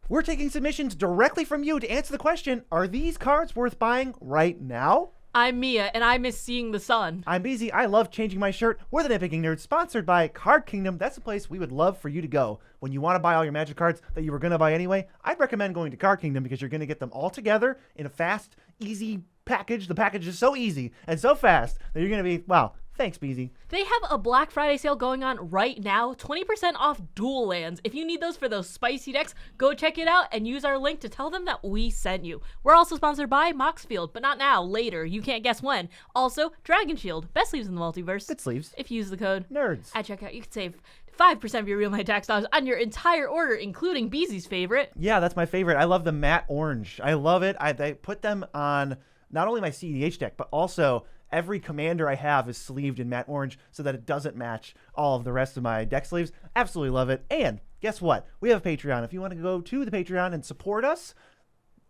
We're taking submissions directly from you to answer the question, are these cards worth buying right now? I'm Mia, and I miss seeing the sun. I'm Beezy. I love changing my shirt. We're the Nitpicking Nerds, sponsored by Card Kingdom. That's the place we would love for you to go. When you want to buy all your Magic cards that you were going to buy anyway, I'd recommend going to Card Kingdom because you're going to get them all together in a fast, easy package. The package is so easy and so fast that you're going to be, wow, thanks, Beezy. They have a Black Friday sale going on right now, 20% off dual lands. If you need those for those spicy decks, go check it out and use our link to tell them that we sent you. We're also sponsored by Moxfield, but not now, later. You can't guess when. Also, Dragon Shield, best sleeves in the multiverse. Good sleeves. If you use the code Nerds at checkout, you can save 5% of your real money tax dollars on your entire order, including Beezy's favorite. Yeah, that's my favorite. I love the matte orange. I love it. They put them on not only my CEDH deck, but also every commander I have is sleeved in matte orange so that it doesn't match all of the rest of my deck sleeves. Absolutely love it. And guess what? We have a Patreon. If you want to go to the Patreon and support us,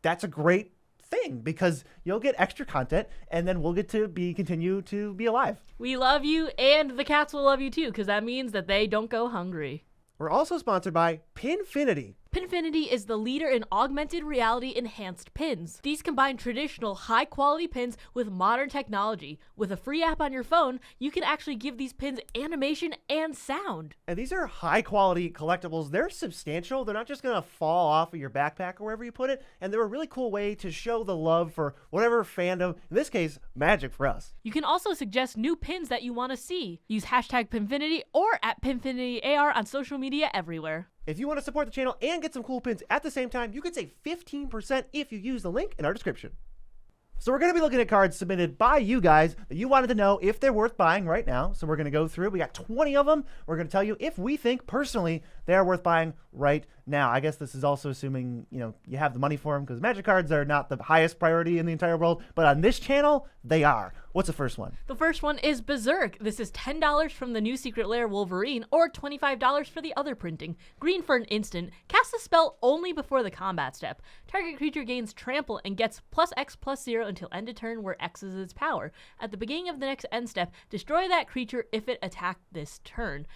that's a great thing because you'll get extra content and then we'll get to continue to be alive. We love you, and the cats will love you too, because that means that they don't go hungry. We're also sponsored by Pinfinity. Pinfinity is the leader in augmented reality enhanced pins. These combine traditional high-quality pins with modern technology. With a free app on your phone, you can actually give these pins animation and sound. And these are high-quality collectibles. They're substantial. They're not just going to fall off of your backpack or wherever you put it. And they're a really cool way to show the love for whatever fandom, in this case, Magic for us. You can also suggest new pins that you want to see. Use hashtag Pinfinity or at PinfinityAR on social media everywhere. If you want to support the channel and get some cool pins at the same time, you can save 15% if you use the link in our description. So we're going to be looking at cards submitted by you guys that you wanted to know if they're worth buying right now. So we're going to go through. We got 20 of them. We're going to tell you if we think personally they are worth buying right now. I guess this is also assuming, you have the money for them because Magic cards are not the highest priority in the entire world. But on this channel, they are. What's the first one? The first one is Berserk. This is $10 from the new Secret Lair Wolverine or $25 for the other printing. Green for an instant. Cast a spell only before the combat step. Target creature gains trample and gets +X/+0 until end of turn where X is its power. At the beginning of the next end step, destroy that creature if it attacked this turn.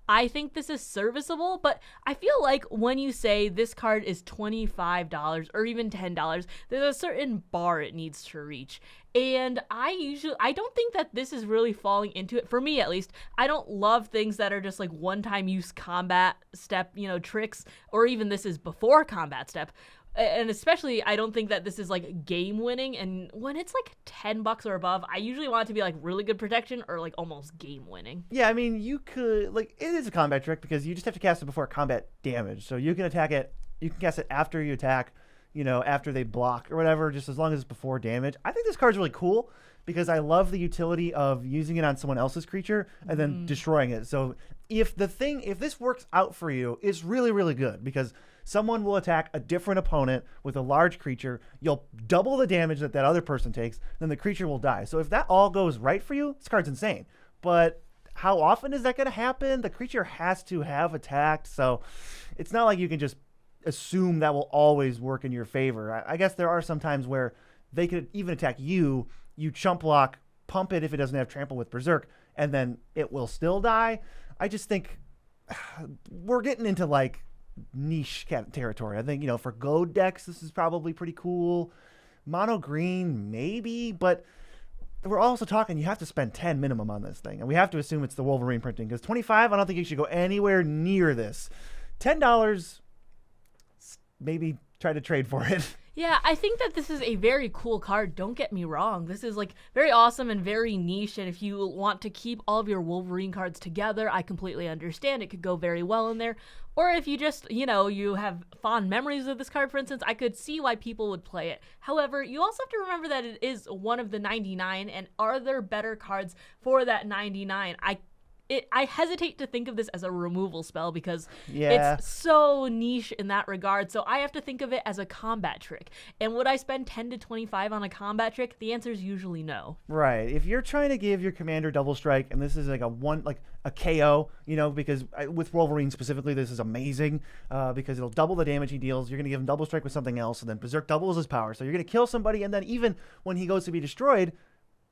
I think this is serviceable, but I feel like when you say this card is $25 or even $10, there's a certain bar it needs to reach. And I don't think that this is really falling into it, for me at least. I don't love things that are just like one-time use combat step, tricks, or even this is before combat step. And especially, I don't think that this is like game winning. And when it's like $10 or above, I usually want it to be like really good protection or like almost game winning. Yeah, I mean, you could, it is a combat trick because you just have to cast it before combat damage. So you can attack it, you can cast it after you attack, after they block or whatever, just as long as it's before damage. I think this card's really cool because I love the utility of using it on someone else's creature and then destroying it. So if this works out for you, it's really, really good because someone will attack a different opponent with a large creature. You'll double the damage that other person takes, then the creature will die. So if that all goes right for you, this card's insane. But how often is that going to happen? The creature has to have attacked, so it's not like you can just assume that will always work in your favor. I guess there are some times where they could even attack you, you chump block, pump it if it doesn't have trample with Berserk, and then it will still die. I just think we're getting into niche territory. I think, for gold decks, this is probably pretty cool. Mono green, maybe, but we're also talking you have to spend 10 minimum on this thing, and we have to assume it's the Wolverine printing because 25, I don't think you should go anywhere near this. $10, maybe try to trade for it. Yeah, I think that this is a very cool card. Don't get me wrong. This is very awesome and very niche. And if you want to keep all of your Wolverine cards together, I completely understand. It could go very well in there. Or if you just, you have fond memories of this card, for instance, I could see why people would play it. However, you also have to remember that it is one of the 99. And are there better cards for that 99? I hesitate to think of this as a removal spell because it's so niche in that regard. So I have to think of it as a combat trick. And would I spend 10 to 25 on a combat trick? The answer is usually no. Right. If you're trying to give your commander double strike, and this is a KO, because with Wolverine specifically, this is amazing because it'll double the damage he deals. You're going to give him double strike with something else, and then Berserk doubles his power. So you're going to kill somebody, and then even when he goes to be destroyed,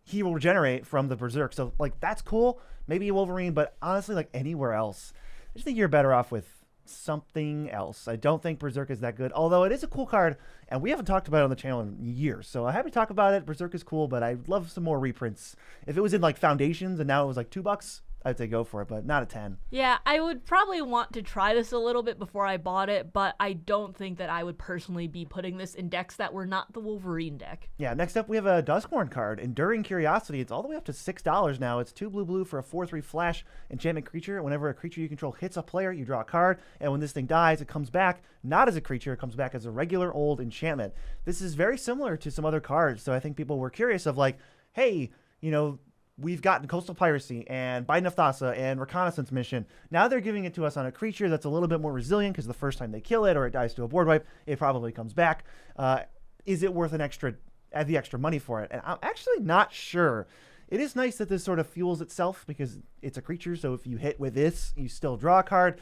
he will regenerate from the Berserk. So, that's cool. Maybe a Wolverine, but honestly, anywhere else, I just think you're better off with something else. I don't think Berserk is that good, although it is a cool card, and we haven't talked about it on the channel in years. So I'm happy to talk about it. Berserk is cool, but I'd love some more reprints. If it was in like Foundations and now it was like $2, I'd say go for it, but not a 10. Yeah, I would probably want to try this a little bit before I bought it, but I don't think that I would personally be putting this in decks that were not the Wolverine deck. Yeah, next up we have a Duskhorn card, Enduring Curiosity. It's all the way up to $6 now. It's 2 blue for a 4/3 flash enchantment creature. Whenever a creature you control hits a player, you draw a card, and when this thing dies, it comes back not as a creature, it comes back as a regular old enchantment. This is very similar to some other cards, so I think people were curious of like, hey, we've gotten Coastal Piracy and Biden of Thassa and Reconnaissance Mission. Now they're giving it to us on a creature that's a little bit more resilient because the first time they kill it or it dies to a board wipe, it probably comes back. Is it worth the extra money for it? And I'm actually not sure. It is nice that this sort of fuels itself because it's a creature, so if you hit with this, you still draw a card.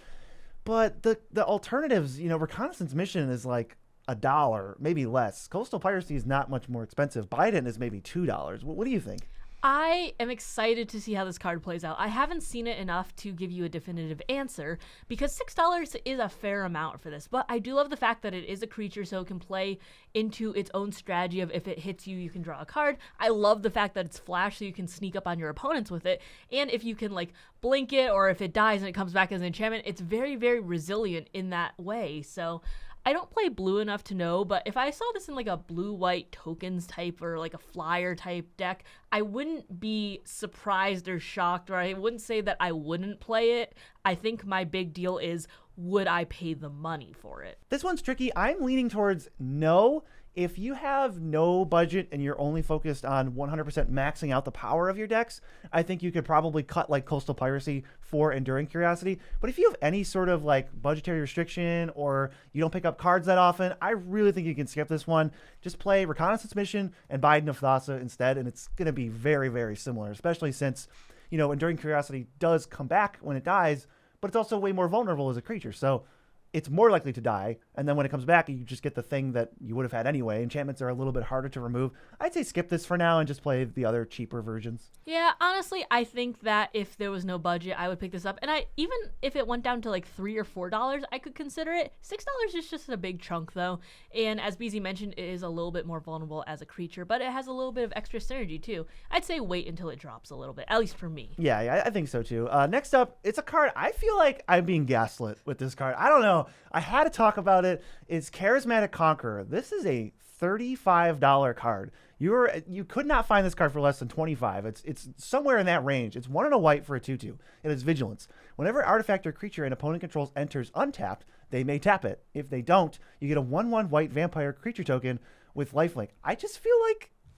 But the alternatives, Reconnaissance Mission is like $1, maybe less. Coastal Piracy is not much more expensive. Biden is maybe $2. What do you think? I am excited to see how this card plays out. I haven't seen it enough to give you a definitive answer because $6 is a fair amount for this, but I do love the fact that it is a creature, so it can play into its own strategy of if it hits you, you can draw a card. I love the fact that it's flash, so you can sneak up on your opponents with it, and if you can like blink it or if it dies and it comes back as an enchantment, it's very, very resilient in that way. So I don't play blue enough to know, but if I saw this in like a blue-white tokens type or like a flyer type deck, I wouldn't be surprised or shocked, or I wouldn't say that I wouldn't play it. I think my big deal is, would I pay the money for it? This one's tricky. I'm leaning towards no. If you have no budget and you're only focused on 100% maxing out the power of your decks, I think you could probably cut like Coastal Piracy for Enduring Curiosity. But if you have any sort of like budgetary restriction or you don't pick up cards that often, I really think you can skip this one. Just play Reconnaissance Mission and Biden of Thassa instead, and it's going to be very, very similar, especially since, Enduring Curiosity does come back when it dies, but it's also way more vulnerable as a creature. So it's more likely to die, and then when it comes back, you just get the thing that you would have had anyway. Enchantments are a little bit harder to remove. I'd say skip this for now and just play the other cheaper versions. Yeah, honestly, I think that if there was no budget, I would pick this up. And even if it went down to like $3 or $4, I could consider it. $6 is just a big chunk, though. And as BZ mentioned, it is a little bit more vulnerable as a creature, but it has a little bit of extra synergy, too. I'd say wait until it drops a little bit, at least for me. Yeah, I think so, too. Next up, it's a card. I feel like I'm being gaslit with this card. I don't know. I had to talk about it. It's Charismatic Conqueror. This is a $35 card. You could not find this card for less than $25. It's somewhere in that range. It's 1 and a white for a 2/2. It is Vigilance. Whenever artifact or creature an opponent controls enters untapped, they may tap it. If they don't, you get a 1/1 white vampire creature token with lifelink. I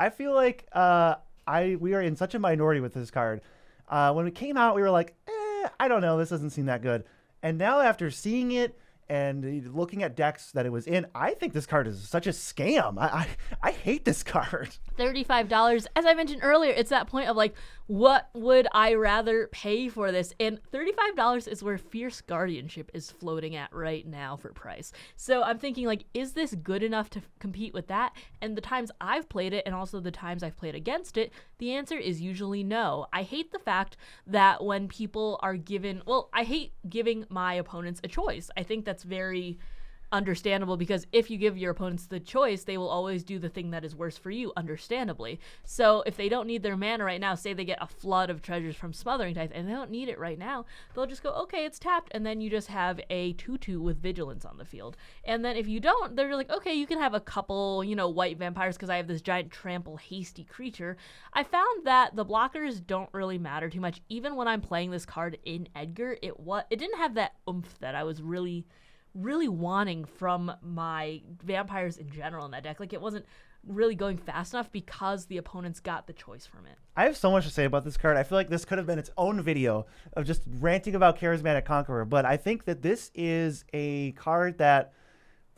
feel like we are in such a minority with this card. When it came out, we were like, I don't know, this doesn't seem that good. And now after seeing it and looking at decks that it was in, I think this card is such a scam. I hate this card. $35. As I mentioned earlier, it's that point of like, what would I rather pay for this? And $35 is where Fierce Guardianship is floating at right now for price. So I'm thinking like, is this good enough to compete with that? And the times I've played it and also the times I've played against it, the answer is usually no. I hate the fact that when people are I hate giving my opponents a choice. I think that's very understandable because if you give your opponents the choice, they will always do the thing that is worse for you, understandably. So if they don't need their mana right now, say they get a flood of treasures from Smothering Tithe and they don't need it right now, they'll just go, okay, it's tapped, and then you just have a 2/2 with Vigilance on the field. And then if you don't, they're like, okay, you can have a couple, white vampires because I have this giant trample hasty creature. I found that the blockers don't really matter too much. Even when I'm playing this card in Edgar, it didn't have that oomph that I was really wanting from my vampires in general in that deck. Like, it wasn't really going fast enough because the opponents got the choice from it. I have so much to say about this card. I feel like this could have been its own video of just ranting about Charismatic Conqueror, but I think that this is a card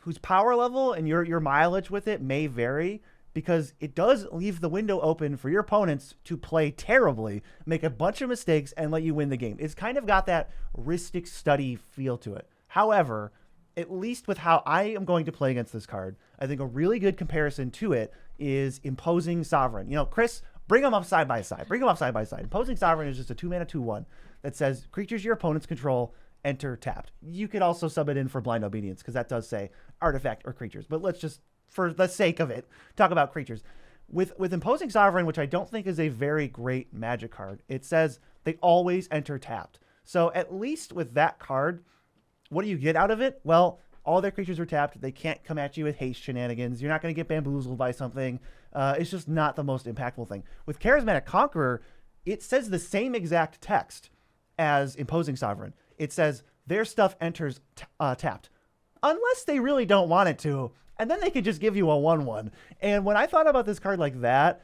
whose power level and your mileage with it may vary, because it does leave the window open for your opponents to play terribly, make a bunch of mistakes, and let you win the game. It's kind of got that Ristic Study feel to it. However, at least with how I am going to play against this card, I think a really good comparison to it is Imposing Sovereign. Chris, bring them up side by side. Imposing Sovereign is just a 2-mana 2/1 that says creatures your opponents control enter tapped. You could also sub it in for blind obedience because that does say artifact or creatures. But let's just, for the sake of it, talk about creatures. With Imposing Sovereign, which I don't think is a very great Magic card, it says they always enter tapped. So at least with that card, what do you get out of it? Well, all their creatures are tapped. They can't come at you with haste shenanigans. You're not going to get bamboozled by something. It's just not the most impactful thing. With Charismatic Conqueror, it says the same exact text as Imposing Sovereign. It says their stuff enters tapped, unless they really don't want it to, and then they could just give you a 1/1. And when I thought about this card like that,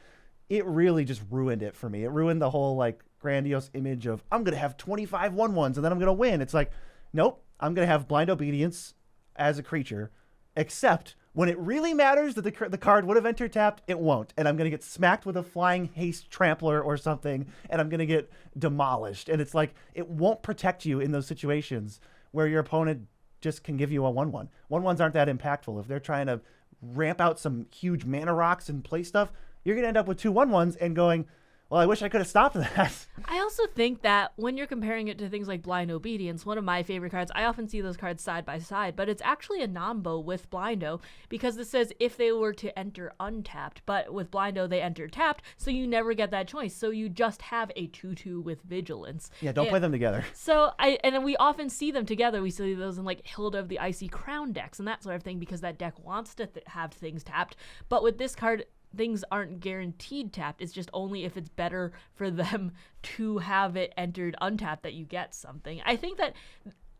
it really just ruined it for me. It ruined the whole like grandiose image of I'm going to have 25 1/1s and then I'm going to win. It's like, nope, I'm going to have blind obedience as a creature, except when it really matters that the card would have entered tapped, it won't. And I'm going to get smacked with a flying haste trampler or something, and I'm going to get demolished. And it's like, it won't protect you in those situations where your opponent just can give you a 1/1. 1/1s aren't that impactful. If they're trying to ramp out some huge mana rocks and play stuff, you're going to end up with 2 1/1s and going, well, I wish I could have stopped that. I also think that when you're comparing it to things like Blind Obedience, one of my favorite cards, I often see those cards side by side, but it's actually a Nombo with Blindo, because this says if they were to enter untapped, but with Blindo they enter tapped, so you never get that choice. So you just have a 2/2 with Vigilance. Yeah, don't play them together. So and we often see them together. We see those in like Hilda of the Icy Crown decks and that sort of thing, because that deck wants to have things tapped. But with this card, things aren't guaranteed tapped. It's just only if it's better for them to have it entered untapped that you get something. I think that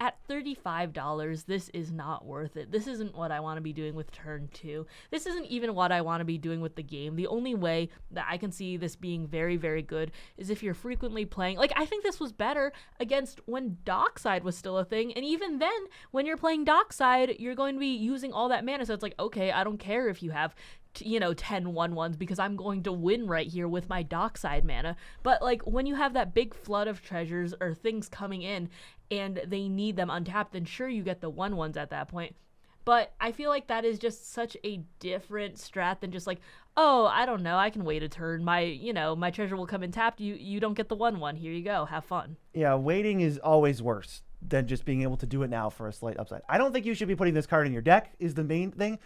at $35, this is not worth it. This isn't what I want to be doing with turn 2. This isn't even what I want to be doing with the game. The only way that I can see this being very, very good is if you're frequently playing. Like, I think this was better against when Dockside was still a thing. And even then, when you're playing Dockside, you're going to be using all that mana. So it's like, okay, I don't care if you have 10 1/1s because I'm going to win right here with my Dockside mana. But like when you have that big flood of treasures or things coming in and they need them untapped, then sure, you get the 1/1s at that point. But I feel like that is just such a different strat than just like, oh, I don't know, I can wait a turn. My treasure will come in tapped. You don't get the 1/1. Here you go. Have fun. Yeah, waiting is always worse than just being able to do it now for a slight upside. I don't think you should be putting this card in your deck is the main thing,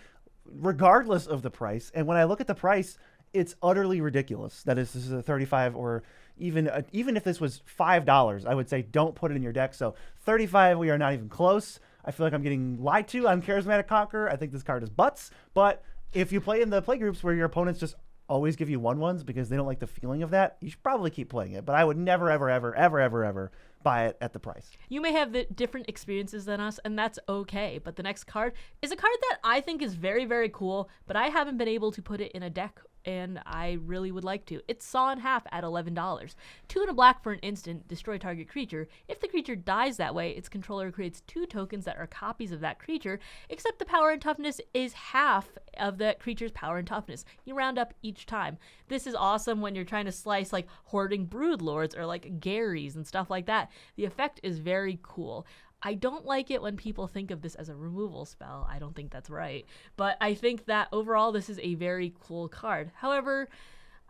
regardless of the price. And when I look at the price, it's utterly ridiculous that this is a 35, or even if this was $5, I would say don't put it in your deck. So 35, we are not even close. I feel like I'm getting lied to. I'm Charismatic Conqueror. I think this card is butts. But if you play in the play groups where your opponents just always give you 1/1s because they don't like the feeling of that, you should probably keep playing it. But I would never, ever, ever, ever, ever, ever buy it at the price. You may have the different experiences than us, and that's okay. But the next card is a card that I think is very, very cool, but I haven't been able to put it in a deck, and I really would like to. It's Saw in Half at $11. 2 and a black for an instant, destroy target creature. If the creature dies that way, its controller creates 2 tokens that are copies of that creature, except the power and toughness is half of that creature's power and toughness. You round up each time. This is awesome when you're trying to slice like Hoarding Broodlords or like Garys and stuff like that. The effect is very cool. I don't like it when people think of this as a removal spell. I don't think that's right. But I think that overall this is a very cool card. However,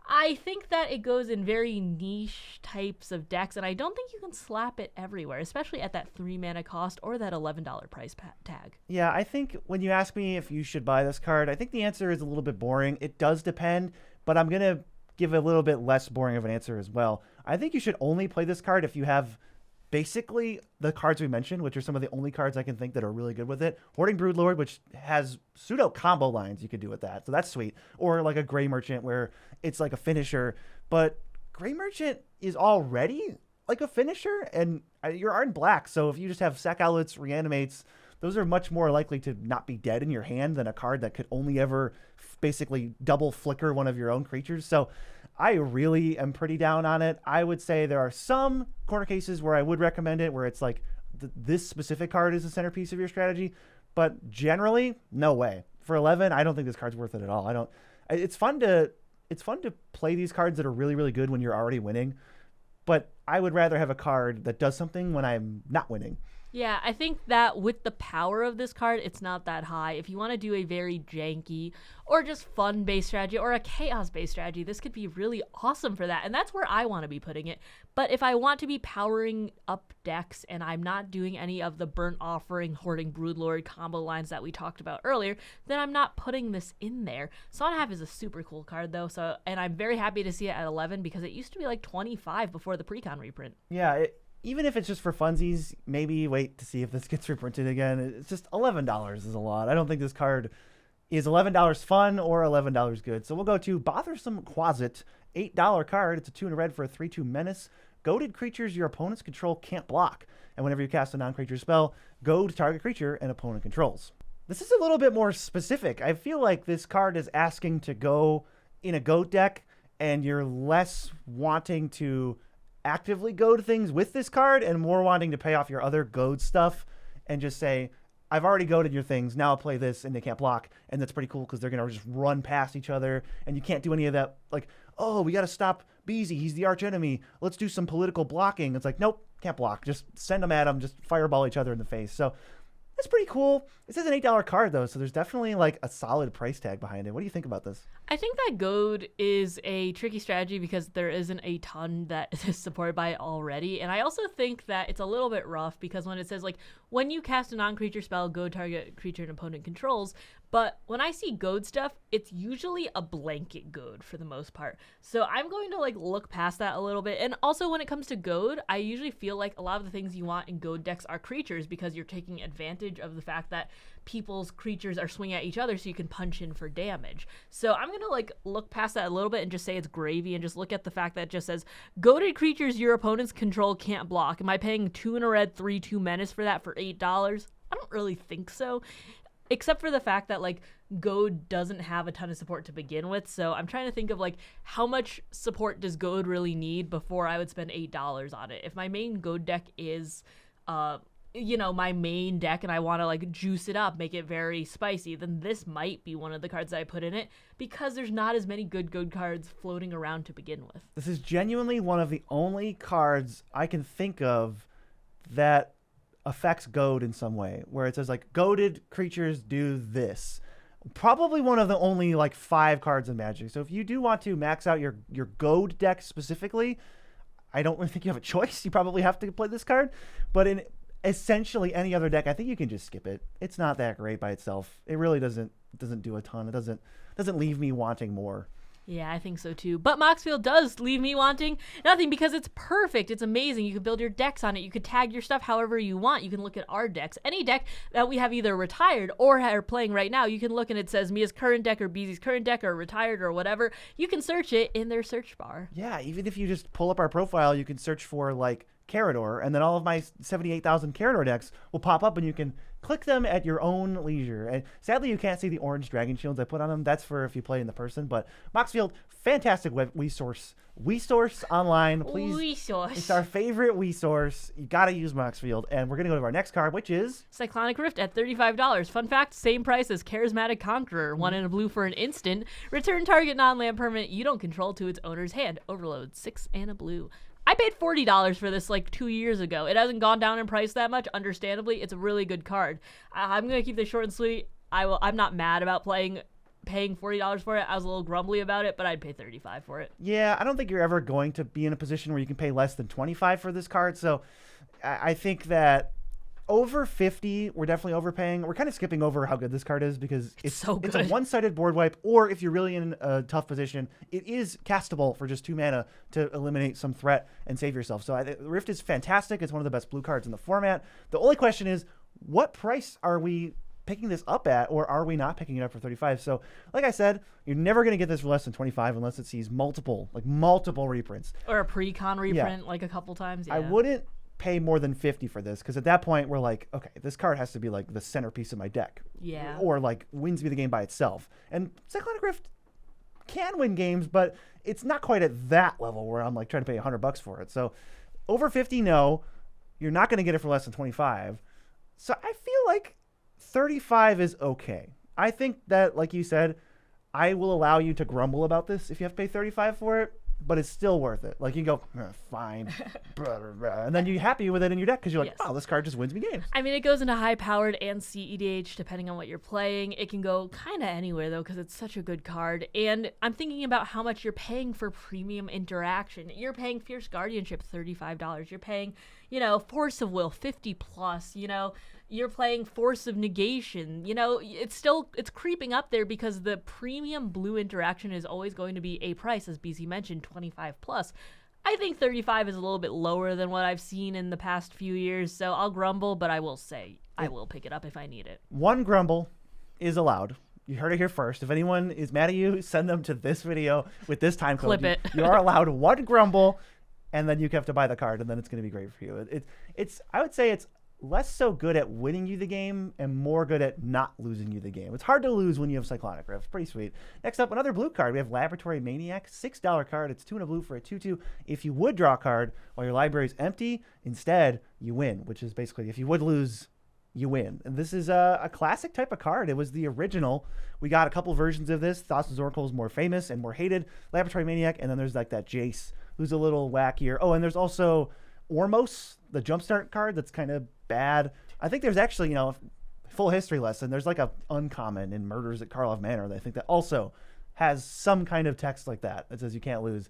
I think that it goes in very niche types of decks, and I don't think you can slap it everywhere, especially at that 3 mana cost or that $11 price tag. Yeah, I think when you ask me if you should buy this card, I think the answer is a little bit boring. It does depend, but I'm going to give a little bit less boring of an answer as well. I think you should only play this card if you have basically the cards we mentioned, which are some of the only cards I can think that are really good with it. Hoarding Broodlord, which has pseudo combo lines you could do with that, so that's sweet. Or like a Gray Merchant where it's like a finisher, but Gray Merchant is already like a finisher, and you're in black, so if you just have Sack Owlets, Reanimates, those are much more likely to not be dead in your hand than a card that could only ever basically double flicker one of your own creatures. So I really am pretty down on it. I would say there are some corner cases where I would recommend it, where it's like this specific card is the centerpiece of your strategy, but generally, no way. For 11, I don't think this card's worth it at all. It's fun to play these cards that are really, really good when you're already winning, but I would rather have a card that does something when I'm not winning. Yeah, I think that with the power of this card, it's not that high. If you want to do a very janky or just fun based strategy or a chaos based strategy, this could be really awesome for that. And that's where I want to be putting it. But if I want to be powering up decks and I'm not doing any of the Burnt Offering, Hoarding Broodlord combo lines that we talked about earlier, then I'm not putting this in there. Saw and a Half is a super cool card though, and I'm very happy to see it at 11 because it used to be like 25 before the Precon reprint. Yeah, even if it's just for funsies, maybe wait to see if this gets reprinted again. It's just $11 is a lot. I don't think this card is $11 fun or $11 good. So we'll go to Bothersome Quasit, $8 card. It's a 2 and a red for a 3/2 menace. Goaded creatures your opponent's control can't block. And whenever you cast a non-creature spell, goad target creature and opponent controls. This is a little bit more specific. I feel like this card is asking to go in a goat deck, and you're less wanting to actively goad things with this card and more wanting to pay off your other goad stuff and just say, I've already goaded your things, now I'll play this and they can't block. And that's pretty cool because they're going to just run past each other and you can't do any of that. Like, oh, we got to stop Beezy, he's the arch enemy, let's do some political blocking. It's like, nope, can't block, just send them at them, just fireball each other in the face. So that's pretty cool. This is an $8 card though, so there's definitely like a solid price tag behind it. What do you think about this? I think that goad is a tricky strategy because there isn't a ton that is supported by it already. And I also think that it's a little bit rough because when it says like when you cast a non-creature spell, goad target creature and opponent controls. But when I see goad stuff, it's usually a blanket goad for the most part. So I'm going to like look past that a little bit. And also when it comes to goad, I usually feel like a lot of the things you want in goad decks are creatures because you're taking advantage of the fact that people's creatures are swinging at each other so you can punch in for damage. So I'm going to like look past that a little bit and just say it's gravy and just look at the fact that it just says goaded creatures your opponent's control can't block. Am I paying 2 and a red 3/2 menace for that for $8? I don't really think so. Except for the fact that like goad doesn't have a ton of support to begin with. So I'm trying to think of like how much support does goad really need before I would spend $8 on it. If my main goad deck is my main deck and I want to like juice it up, make it very spicy, then this might be one of the cards that I put in it because there's not as many good goad cards floating around to begin with. This is genuinely one of the only cards I can think of that affects goad in some way, where it says like goaded creatures do this. Probably one of the only like 5 cards in Magic. So if you do want to max out your goad deck specifically, I don't really think you have a choice. You probably have to play this card. But in essentially any other deck, I think you can just skip it. It's not that great by itself. It really doesn't do a ton. It doesn't leave me wanting more. Yeah, I think so too. But Moxfield does leave me wanting nothing because it's perfect. It's amazing. You can build your decks on it. You could tag your stuff however you want. You can look at our decks. Any deck that we have either retired or are playing right now, you can look and it says Mia's current deck or Beezy's current deck or retired or whatever. You can search it in their search bar. Yeah, even if you just pull up our profile, you can search for like Carador, and then all of my 78,000 Carador decks will pop up and you can click them at your own leisure. And sadly, you can't see the orange dragon shields I put on them. That's for if you play in the person. But Moxfield, fantastic web resource. WeSource online, please. WeSource. It's our favorite WeSource. You got to use Moxfield. And we're going to go to our next card, which is Cyclonic Rift at $35. Fun fact, same price as Charismatic Conqueror. 1 in a blue for an instant. Return target non-land permanent you don't control to its owner's hand. Overload. 6 and a blue. I paid $40 for this like 2 years ago. It hasn't gone down in price that much. Understandably, it's a really good card. I'm going to keep this short and sweet. I'm not mad about paying $40 for it. I was a little grumbly about it, but I'd pay $35 for it. Yeah, I don't think you're ever going to be in a position where you can pay less than $25 for this card. So I think that over $50, we're definitely overpaying. We're kind of skipping over how good this card is because it's so good. It's a one-sided board wipe, or if you're really in a tough position, it is castable for just 2 mana to eliminate some threat and save yourself. So Rift is fantastic. It's one of the best blue cards in the format. The only question is, what price are we picking this up at, or are we not picking it up for $35? So like I said, you're never going to get this for less than $25 unless it sees multiple reprints. Or a pre-con reprint like a couple times. Yeah. I wouldn't pay more than $50 for this because at that point we're like, okay, this card has to be like the centerpiece of my deck. Yeah. Or like wins me the game by itself. And Cyclonic Rift can win games, but it's not quite at that level where I'm like trying to pay $100 for it. So over 50, no, you're not going to get it for less than 25. So I feel like 35 is okay. I think that, like you said, I will allow you to grumble about this if you have to pay $35 for it. but it's still worth it. Like you can go, fine, and then you're happy with it in your deck because you're like, Yes. oh, this card just wins me games. I mean, it goes into high-powered and CEDH depending on what you're playing. It can go kind of anywhere, though, because it's such a good card. And I'm thinking about how much you're paying for premium interaction. You're paying Fierce Guardianship $35. You're paying, Force of Will 50 plus, You're playing Force of Negation. It's creeping up there because the premium blue interaction is always going to be a price, as BC mentioned, 25 plus. I think 35 is a little bit lower than what I've seen in the past few years, so I'll grumble, but I will say I will pick it up if I need it. One grumble is allowed. You heard it here first. If anyone is mad at you, send them to this video with this time code. Clip it. You are allowed one grumble, and then you have to buy the card, and then it's going to be great for you. I would say it's less so good at winning you the game and more good at not losing you the game. It's hard to lose when you have Cyclonic Rift. Pretty sweet. Next up, another blue card. We have Laboratory Maniac, $6 card. It's 2 and a blue for a 2/2. If you would draw a card while your library is empty, instead you win, which is basically if you would lose, you win. And this is a classic type of card. It was the original. We got a couple versions of this. Thassa's Oracle is more famous and more hated. Laboratory Maniac, and then there's like that Jace, who's a little wackier. Oh, and there's also Ormos, the Jumpstart card that's kind of bad. I think there's actually, full history lesson. There's like a uncommon in Murders at Karlov Manor that I think that also has some kind of text like that that says you can't lose.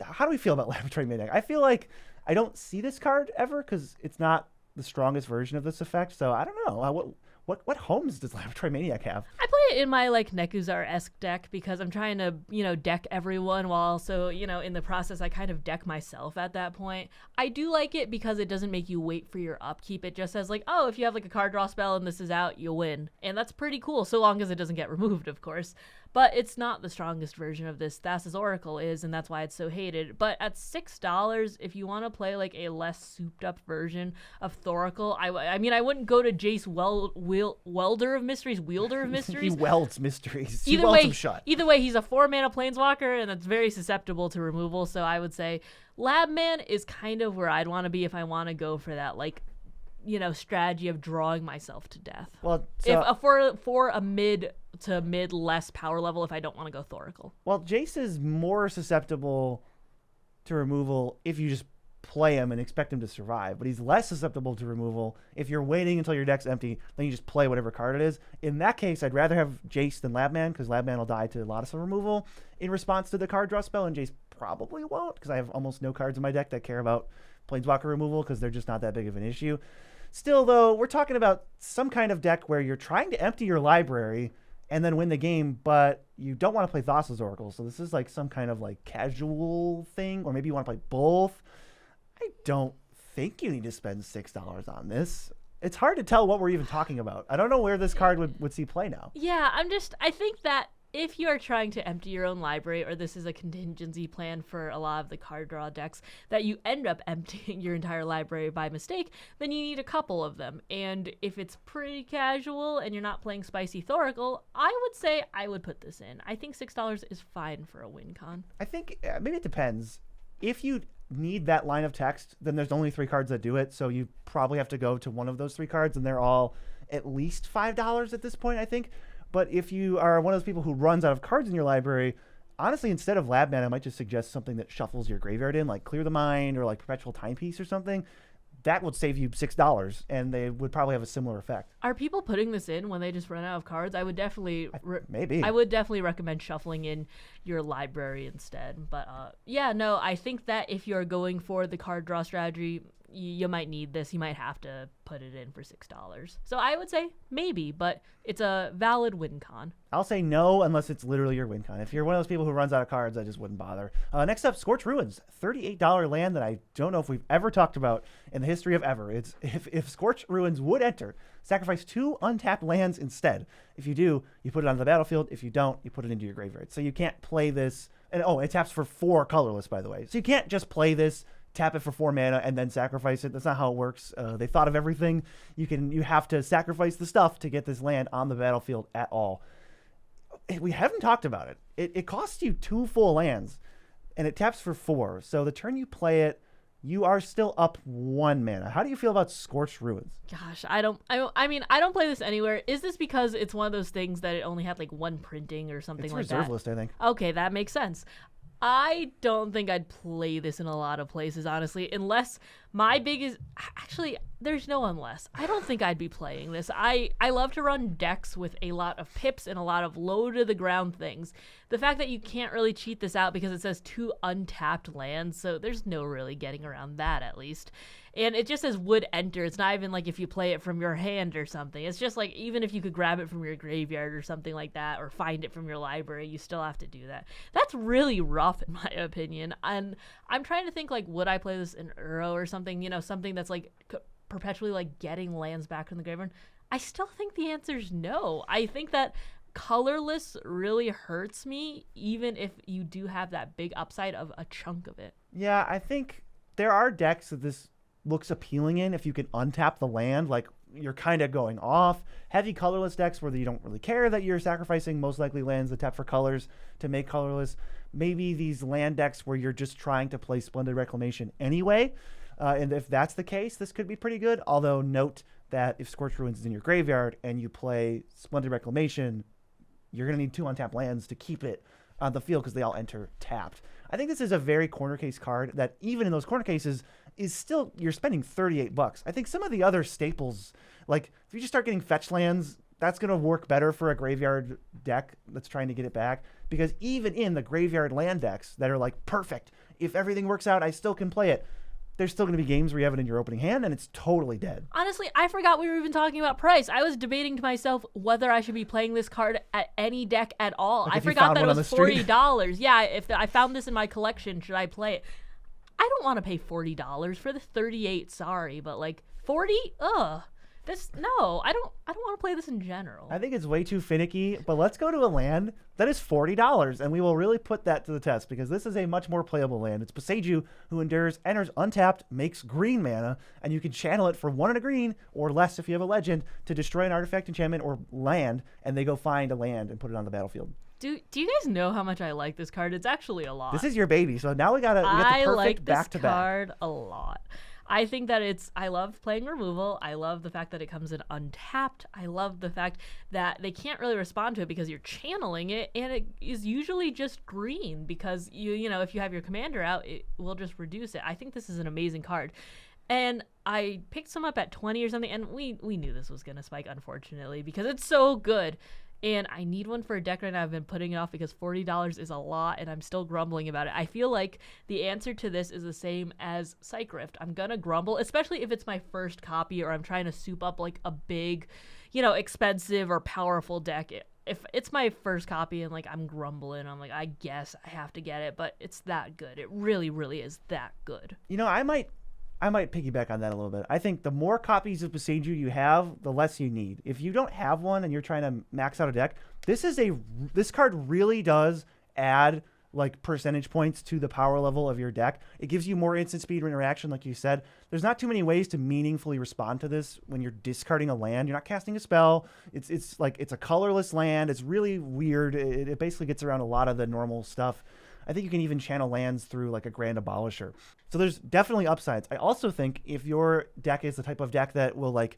How do we feel about Laboratory Maniac? I feel like I don't see this card ever because it's not the strongest version of this effect. So I don't know. What homes does Laboratory Maniac have? I play it in my Nekuzar-esque deck because I'm trying to, deck everyone while also, in the process I kind of deck myself at that point. I do like it because it doesn't make you wait for your upkeep. It just says if you have a card draw spell and this is out, you'll win. And that's pretty cool, so long as it doesn't get removed, of course. But it's not the strongest version of this. Thassa's Oracle is, and that's why it's so hated. But at $6, if you want to play a less souped-up version of Thoracle, I wouldn't go to Jace Wielder of Mysteries. He welds mysteries. Either welds way, them shut. Either way, he's a 4-mana Planeswalker, and that's very susceptible to removal. So I would say Labman is kind of where I'd want to be if I want to go for that, strategy of drawing myself to death. Well, so, for a mid to mid less power level, if I don't want to go Thoracle. Well, Jace is more susceptible to removal if you just play him and expect him to survive, but he's less susceptible to removal if you're waiting until your deck's empty, then you just play whatever card it is. In that case, I'd rather have Jace than Labman because Labman will die to a lot of some removal in response to the card draw spell, and Jace probably won't because I have almost no cards in my deck that care about Planeswalker removal because they're just not that big of an issue. Still, though, we're talking about some kind of deck where you're trying to empty your library and then win the game, but you don't want to play Thassa's Oracle. So this is some kind of casual thing, or maybe you want to play both. I don't think you need to spend $6 on this. It's hard to tell what we're even talking about. I don't know where this card would see play now. Yeah, I think that if you are trying to empty your own library, or this is a contingency plan for a lot of the card draw decks, that you end up emptying your entire library by mistake, then you need a couple of them. And if it's pretty casual and you're not playing Spicy Thoracle, I would say I would put this in. I think $6 is fine for a win con. I think maybe it depends. If you need that line of text, then there's only 3 cards that do it, so you probably have to go to one of those 3 cards, and they're all at least $5 at this point, I think. But if you are one of those people who runs out of cards in your library, honestly, instead of Labman, I might just suggest something that shuffles your graveyard in, like Clear the Mind or Perpetual Timepiece or something. That would save you $6, and they would probably have a similar effect. Are people putting this in when they just run out of cards? I would definitely maybe. I would definitely recommend shuffling in your library instead. But I think that if you're going for the card draw strategy, you might need this. You might have to put it in for $6. So I would say maybe, but it's a valid win con. I'll say no unless it's literally your win con. If you're one of those people who runs out of cards, I just wouldn't bother. Next up, Scorched Ruins, $38 land that I don't know if we've ever talked about in the history of ever. It's if Scorched Ruins would enter, sacrifice 2 untapped lands instead. If you do, you put it on the battlefield. If you don't, you put it into your graveyard. So you can't play this. And it taps for 4 colorless, by the way. So you can't just play this, tap it for 4 mana, and then sacrifice it. That's not how it works. They thought of everything. You have to sacrifice the stuff to get this land on the battlefield at all. We haven't talked about it. It costs you 2 full lands, and it taps for 4. So the turn you play it, you are still up 1 mana. How do you feel about Scorched Ruins? Gosh, I don't play this anywhere. Is this because it's one of those things that it only had 1 printing or something it's like that? reserve list, I think. Okay, that makes sense. I don't think I'd play this in a lot of places, honestly, unless my biggest... Actually, there's no unless. I don't think I'd be playing this. I love to run decks with a lot of pips and a lot of low-to-the-ground things. The fact that you can't really cheat this out because it says 2 untapped lands, so there's no really getting around that, at least. And it just says would enter. It's not even like if you play it from your hand or something. It's just like even if you could grab it from your graveyard or something like that, or find it from your library, you still have to do that. That's really rough in my opinion. And I'm trying to think, like, would I play this in Uro or something? You know, something that's like perpetually like getting lands back from the graveyard. I still think the answer is no. I think that colorless really hurts me, even if you do have that big upside of a chunk of it. Yeah, I think there are decks that this looks appealing in if you can untap the land, like you're kind of going off. Heavy colorless decks where you don't really care that you're sacrificing most likely lands that tap for colors to make colorless. Maybe these land decks where you're just trying to play Splendid Reclamation anyway. And if that's the case, this could be pretty good. Although note that if Scorched Ruins is in your graveyard and you play Splendid Reclamation, you're going to need 2 untapped lands to keep it on the field because they all enter tapped. I think this is a very corner case card that even in those corner cases is still, you're spending $38. I think some of the other staples, like if you just start getting fetch lands, that's going to work better for a graveyard deck that's trying to get it back, because even in the graveyard land decks that are like perfect, if everything works out, I still can play it. There's still going to be games where you have it in your opening hand and it's totally dead. Honestly, I forgot we were even talking about price. I was debating to myself whether I should be playing this card at any deck at all. Like I forgot that it was $40. Yeah, if I found this in my collection, should I play it? I don't want to pay $40 for the 38. Sorry, but like 40? Ugh. I don't want to play this in general. I think it's way too finicky, but let's go to a land that is $40, and we will really put that to the test, because this is a much more playable land. It's Boseiju, who endures, enters untapped, makes green mana, and you can channel it for 1 and a green, or less if you have a legend, to destroy an artifact, enchantment, or land, and they go find a land and put it on the battlefield. Do you guys know how much I like this card? It's actually a lot. This is your baby, so now we got the perfect back-to-back. I like this card a lot. I think that I love playing removal. I love the fact that it comes in untapped. I love the fact that they can't really respond to it because you're channeling it, and it is usually just green because you know, if you have your commander out, it will just reduce it. I think this is an amazing card. And I picked some up at 20 or something, and we knew this was going to spike, unfortunately, because it's so good. And I need one for a deck right now. I've been putting it off because $40 is a lot, and I'm still grumbling about it. I feel like the answer to this is the same as Psych Rift. I'm going to grumble, especially if it's my first copy or I'm trying to soup up like a big, you know, expensive or powerful deck. If it's my first copy and like I'm grumbling, I'm like, I guess I have to get it, but it's that good. It really, really is that good. You know, I might piggyback on that a little bit. I think the more copies of Boseiju you have, the less you need. If you don't have one and you're trying to max out a deck, this card really does add like percentage points to the power level of your deck. It gives you more instant speed interaction, like you said. There's not too many ways to meaningfully respond to this when you're discarding a land. You're not casting a spell. It's like it's a colorless land. It's really weird. It basically gets around a lot of the normal stuff. I think you can even channel lands through like a Grand Abolisher. So there's definitely upsides. I also think if your deck is the type of deck that will like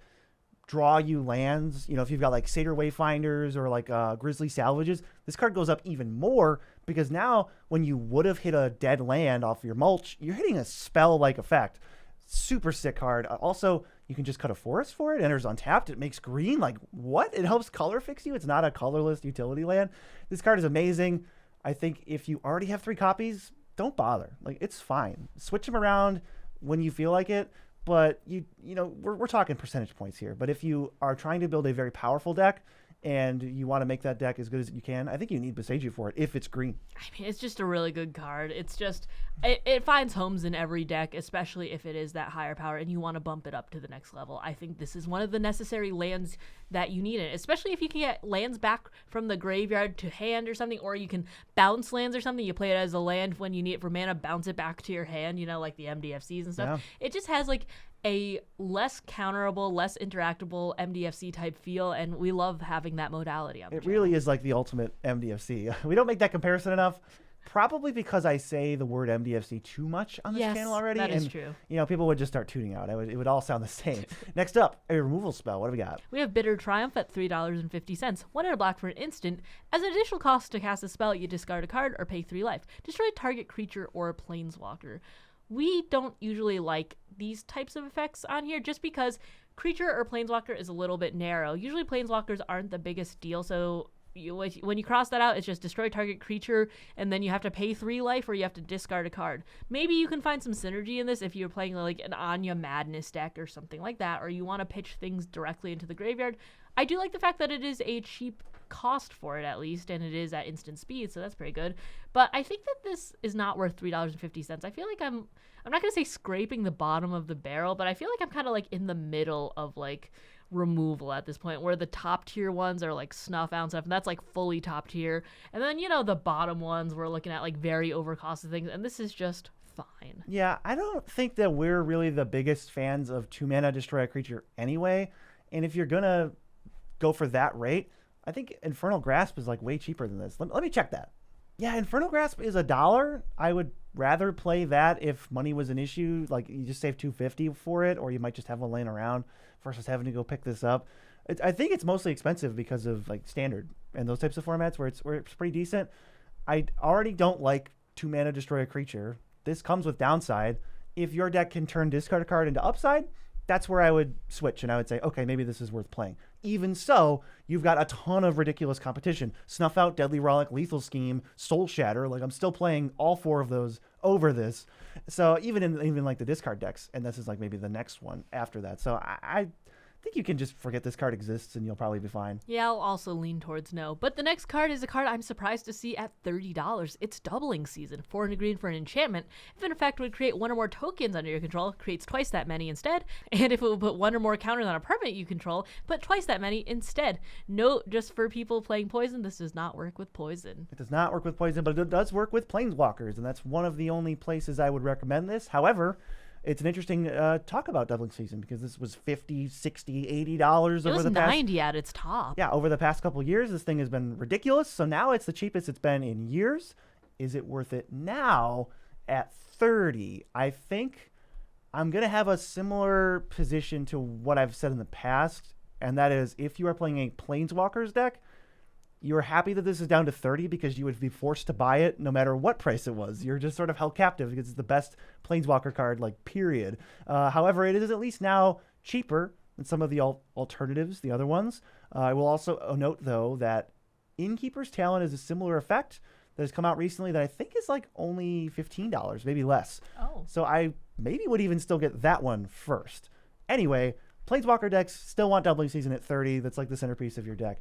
draw you lands, you know, if you've got like Satyr Wayfinders or like Grizzly Salvages, this card goes up even more, because now when you would have hit a dead land off your mulch, you're hitting a spell-like effect. Super sick card. Also, you can just cut a forest for it. Enters untapped. It makes green. Like, what? It helps color fix you. It's not a colorless utility land. This card is amazing. I think if you already have 3 copies, don't bother. Like, it's fine. Switch them around when you feel like it. But you know, we're talking percentage points here. But if you are trying to build a very powerful deck and you want to make that deck as good as you can, I think you need Boseiju for it if it's green. I mean, it's just a really good card. It's just, it finds homes in every deck, especially if it is that higher power and you want to bump it up to the next level. I think this is one of the necessary lands that you need it, especially if you can get lands back from the graveyard to hand or something, or you can bounce lands or something. You play it as a land when you need it for mana, bounce it back to your hand, you know, like the MDFCs and stuff. Yeah. It just has like a less counterable, less interactable MDFC type feel, and we love having that modality on the channel. Really is like the ultimate MDFC. We don't make that comparison enough, Probably because I say the word MDFC too much on this Yes, channel already. that is and, true. People would just start tuning out. It would all sound the same. Next up, a removal spell. What do we got? We have Bitter Triumph at $3.50. 1 and a black for an instant. As an additional cost to cast a spell, you discard a card or pay 3 life. Destroy target creature or planeswalker. We don't usually like these types of effects on here just because creature or planeswalker is a little bit narrow. Usually planeswalkers aren't the biggest deal, so when you cross that out, it's just destroy target creature, and then you have to pay 3 life or you have to discard a card. Maybe you can find some synergy in this if you're playing like an Anya Madness deck or something like that, or you want to pitch things directly into the graveyard. I do like the fact that it is a cheap cost for it at least, and it is at instant speed, so that's pretty good. But I think that this is not worth $3.50. I feel like I'm not gonna say scraping the bottom of the barrel, but I feel like I'm kind of like in the middle of like removal at this point, where the top tier ones are like Snuff Out and stuff, and that's like fully top tier, and then the bottom ones we're looking at like very overcosted things, and this is just fine. Yeah, I don't think that we're really the biggest fans of 2 mana destroy a creature anyway, and if you're gonna go for that rate, I think Infernal Grasp is like way cheaper than this. Let me check that. Yeah, Infernal Grasp is $1. I would rather play that if money was an issue. Like, you just save $2.50 for it, or you might just have one laying around versus having to go pick this up. I think it's mostly expensive because of like Standard and those types of formats where it's pretty decent. I already don't like 2 mana destroy a creature. This comes with downside. If your deck can turn discard a card into upside, that's where I would switch, and I would say, okay, maybe this is worth playing. Even so, you've got a ton of ridiculous competition. Snuff Out, Deadly Relic, Lethal Scheme, Soul Shatter. Like, I'm still playing all 4 of those over this. So even like the discard decks, and this is like maybe the next one after that. So I think you can just forget this card exists and you'll probably be fine. Yeah, I'll also lean towards no. But the next card is a card I'm surprised to see at $30. It's Doubling Season. 4 and a green for an enchantment. If an effect would create 1 or more tokens under your control, creates twice that many instead. And if it would put 1 or more counters on a permanent you control, put twice that many instead. Note, just for people playing poison, this does not work with poison. It does not work with poison, but it does work with planeswalkers, and that's one of the only places I would recommend this. However, it's an interesting talk about Doubling Season because this was $50, $60, $80 over the past. $90 at its top. Yeah, over the past couple of years, this thing has been ridiculous. So now it's the cheapest it's been in years. Is it worth it now at $30? I think I'm going to have a similar position to what I've said in the past, and that is if you are playing a Planeswalkers deck, you're happy that this is down to $30 because you would be forced to buy it no matter what price it was. You're just sort of held captive because it's the best Planeswalker card, like, period. However, it is at least now cheaper than some of the alternatives, the other ones. I will also note, though, that Innkeeper's Talent is a similar effect that has come out recently that I think is like only $15, maybe less. Oh. So I maybe would even still get that one first. Anyway, Planeswalker decks still want Doubling Season at $30. That's like the centerpiece of your deck.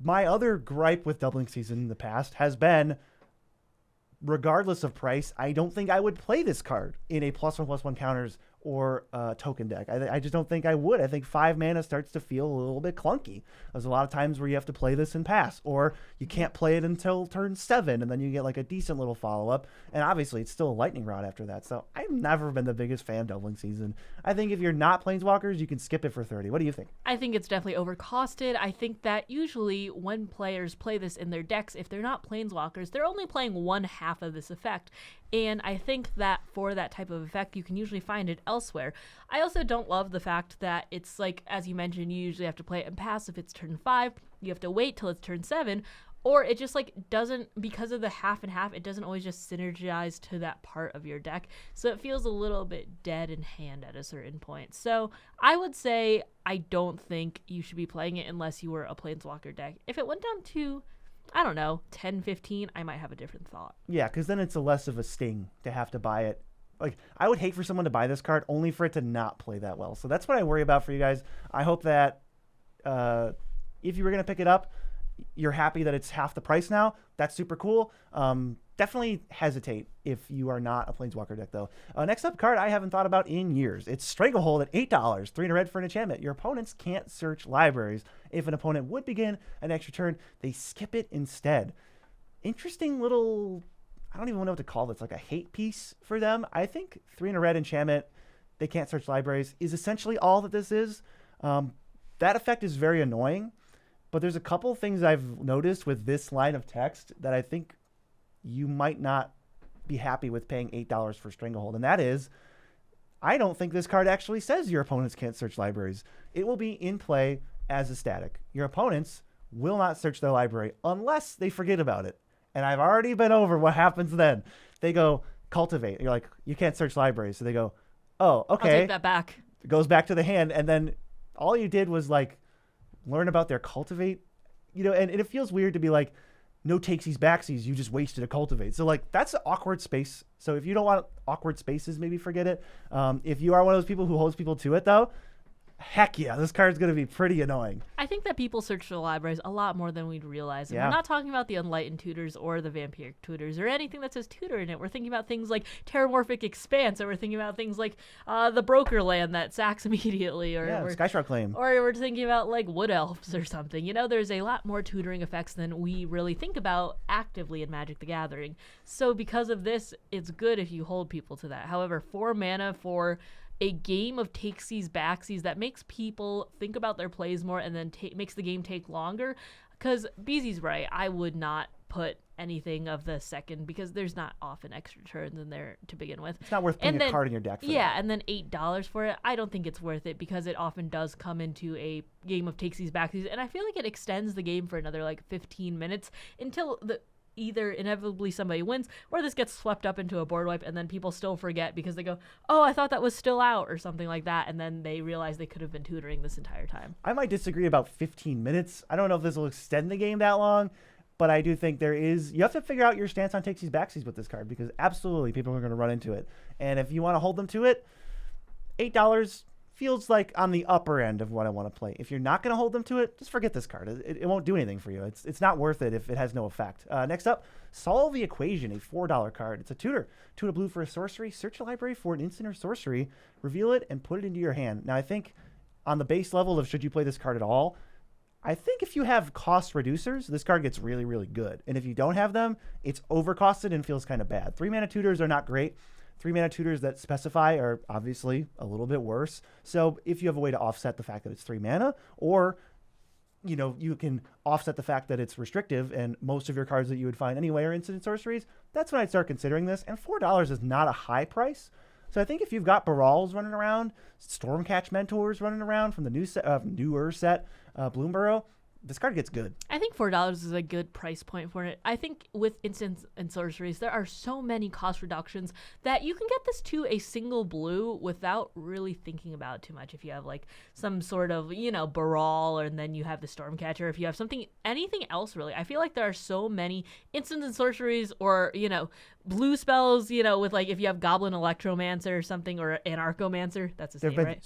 My other gripe with Doubling Season in the past has been, regardless of price, I don't think I would play this card in a +1/+1 counters or token deck. I just don't think I would. I think 5 mana starts to feel a little bit clunky. There's a lot of times where you have to play this and pass, or you can't play it until turn 7, and then you get like a decent little follow-up. And obviously, it's still a lightning rod after that. So I've never been the biggest fan of Doubling Season. I think if you're not Planeswalkers, you can skip it for $30. What do you think? I think it's definitely overcosted. I think that usually when players play this in their decks, if they're not Planeswalkers, they're only playing 1/2 of this effect. And I think that for that type of effect, you can usually find it elsewhere. I also don't love the fact that it's like, as you mentioned, you usually have to play it and pass if it's turn 5. You have to wait till it's turn 7. Or it just like doesn't, because of the half and half, it doesn't always just synergize to that part of your deck. So it feels a little bit dead in hand at a certain point. So I would say I don't think you should be playing it unless you were a Planeswalker deck. If it went down to, I don't know, 10, 15, I might have a different thought. Yeah, because then it's a less of a sting to have to buy it. Like, I would hate for someone to buy this card only for it to not play that well. So that's what I worry about for you guys. I hope that if you were going to pick it up, you're happy that it's half the price now. That's super cool. Definitely hesitate if you are not a Planeswalker deck, though. Next up card I haven't thought about in years. It's Stranglehold at $8, 3 and a red for an enchantment. Your opponents can't search libraries. If an opponent would begin an extra turn, they skip it instead. Interesting little, I don't even know what to call this, like a hate piece for them. I think 3 and a red enchantment, they can't search libraries, is essentially all that this is. That effect is very annoying, but there's a couple things I've noticed with this line of text that I think you might not be happy with paying $8 for Stranglehold. And that is, I don't think this card actually says your opponents can't search libraries. It will be in play as a static. Your opponents will not search their library unless they forget about it. And I've already been over what happens then. They go, cultivate. You're like, you can't search libraries. So they go, oh, okay. I'll take that back. It goes back to the hand. And then all you did was like learn about their cultivate, and it feels weird to be like, no takesies, backsies, you just wasted a cultivate. So like that's an awkward space. So if you don't want awkward spaces, maybe forget it. If you are one of those people who holds people to it though, heck yeah, this card's going to be pretty annoying. I think that people search for libraries a lot more than we'd realize. And we're not talking about the Unlightened tutors or the Vampiric tutors or anything that says tutor in it. We're thinking about things like Terramorphic Expanse, or we're thinking about things like the Broker Land that sacks immediately. Or Skyshark Claim. Or we're thinking about like Wood Elves or something. There's a lot more tutoring effects than we really think about actively in Magic the Gathering. So because of this, it's good if you hold people to that. However, 4 mana for a game of takesies, backsies that makes people think about their plays more and then makes the game take longer. Because BZ's right, I would not put anything of the second because there's not often extra turns in there to begin with. It's not worth putting a card in your deck for that. And then $8 for it, I don't think it's worth it because it often does come into a game of takesies, backsies, and I feel like it extends the game for another like 15 minutes until either inevitably somebody wins or this gets swept up into a board wipe and then people still forget because they go, oh, I thought that was still out or something like that, and then they realize they could have been tutoring this entire time. I might disagree about 15 minutes. I don't know if this will extend the game that long, but I do think you have to figure out your stance on takesies, backsies with this card because absolutely people are going to run into it. And if you want to hold them to it, $8 feels like on the upper end of what I want to play. If you're not going to hold them to it, just forget this card. It won't do anything for you. It's not worth it if it has no effect. Next up, Solve the Equation, a $4 card. It's a tutor. 2 blue for a sorcery. Search a library for an instant or sorcery. Reveal it and put it into your hand. Now, I think on the base level of should you play this card at all, I think if you have cost reducers, this card gets really, really good. And if you don't have them, it's overcosted and feels kind of bad. 3 mana tutors are not great. 3 mana tutors that specify are obviously a little bit worse. So if you have a way to offset the fact that it's 3 mana, or you can offset the fact that it's restrictive and most of your cards that you would find anyway are instant sorceries, that's when I'd start considering this. And $4 is not a high price. So I think if you've got Barals running around, Stormcatch Mentors running around from the newer set, Bloomburrow, this card gets good. I think $4 is a good price point for it. I think with instants and sorceries, there are so many cost reductions that you can get this to a single blue without really thinking about it too much. If you have like some sort of, Baral, and then you have the Stormcatcher, if you have anything else really. I feel like there are so many instants and sorceries or, blue spells, with like if you have Goblin Electromancer or something, or Anarchomancer, that's his name, right?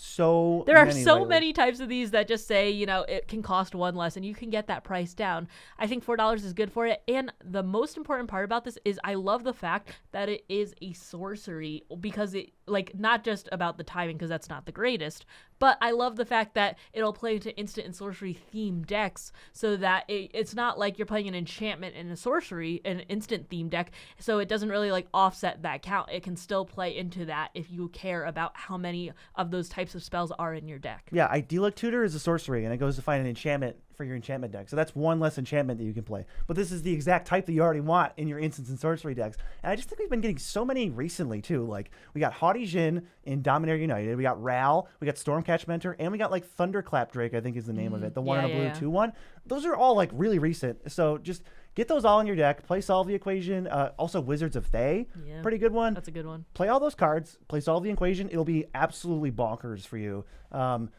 There are so many types of these that just say, it can cost 1 less and you can get that price down. I think $4 is good for it. And the most important part about this is I love the fact that it is a sorcery because it, like, not just about the timing because that's not the greatest, but I love the fact that it'll play to instant and sorcery themed decks so that it's not like you're playing an enchantment and a sorcery, an instant themed deck, so it doesn't really like offset that count. It can still play into that if you care about how many of those types of spells are in your deck. Yeah, Idyllic Tutor is a sorcery and it goes to find an enchantment for your enchantment deck. So that's 1 less enchantment that you can play. But this is the exact type that you already want in your instants and sorcery decks. And I just think we've been getting so many recently too. Like we got Haughty Jin in Dominator United, we got Ral, we got Stormcatch Mentor, and we got like Thunderclap Drake, I think is the name of it. The one in a blue 2/1. Those are all like really recent. So just get those all in your deck. Play Solve the Equation. Also Wizards of Thay. Yeah, pretty good one. That's a good one. Play all those cards. Play Solve the Equation. It'll be absolutely bonkers for you. And